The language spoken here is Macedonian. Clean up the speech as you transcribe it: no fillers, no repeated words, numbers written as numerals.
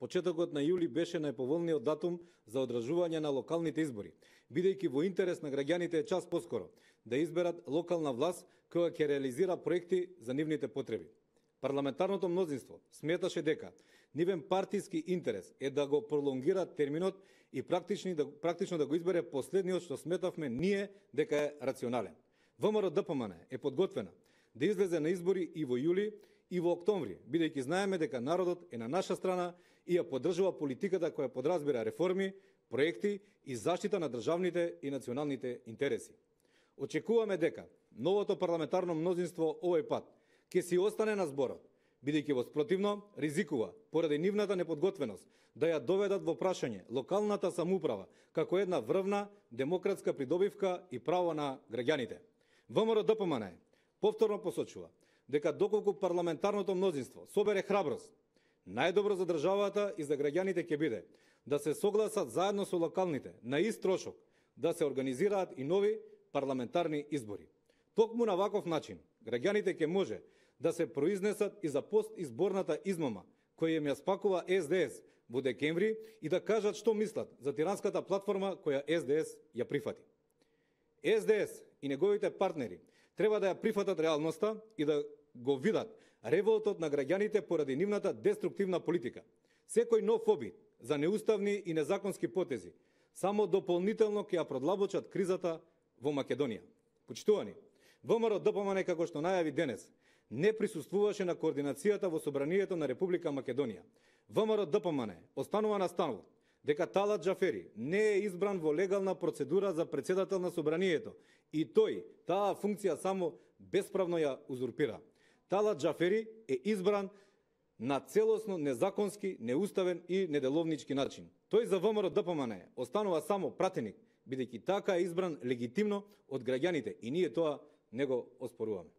Почетокот на јули беше најповолниот датум за одржување на локалните избори, бидејќи во интерес на граѓаните е час поскоро да изберат локална власт која ќе реализира проекти за нивните потреби. Парламентарното мнозинство сметаше дека нивен партиски интерес е да го пролонгира терминот и практично да го избере последниот што сметавме ние дека е рационален. ВМРО-ДПМН е подготвена да излезе на избори и во јули и во октомври, бидејќи знаеме дека народот е на наша страна и ја поддржува политиката која подразбира реформи, проекти и заштита на државните и националните интереси. Очекуваме дека новото парламентарно мнозинство овој пат ќе си остане на зборот, бидејќи во спротивно ризикува, поради нивната неподготвеност, да ја доведат во прашање локалната самоуправа како една врвна демократска придобивка и право на граѓаните. ВМРО-ДПМН повторно посочува дека доколку парламентарното мнозинство собере храброст, најдобро за државата и за граѓаните ќе биде да се согласат заедно со локалните на ист трошок да се организираат и нови парламентарни избори. Токму на ваков начин граѓаните ќе може да се произнесат и за постизборната измама која им ја спакува СДС во декември и да кажат што мислат за тиранската платформа која СДС ја прифати. СДС и неговите партнери треба да ја прифатат реалноста и да го видат револтот на граѓаните поради нивната деструктивна политика. Секој нов обид за неуставни и незаконски потези само дополнително ќе ја продлабочат кризата во Македонија. Почитувани, ВМРО-ДПМН, како што најави денес, не присуствуваше на координацијата во Собранието на Република Македонија. ВМРО-ДПМН останува на станот дека Талат Џафери не е избран во легална процедура за председател на Собранието и тој таа функција само бесправно ја узурпира. Талат Џафери е избран на целосно незаконски, неуставен и неделовнички начин. Тој за ВМРО-ДПМН останува само пратеник, бидејќи така е избран легитимно од граѓаните и ние тоа не го оспоруваме.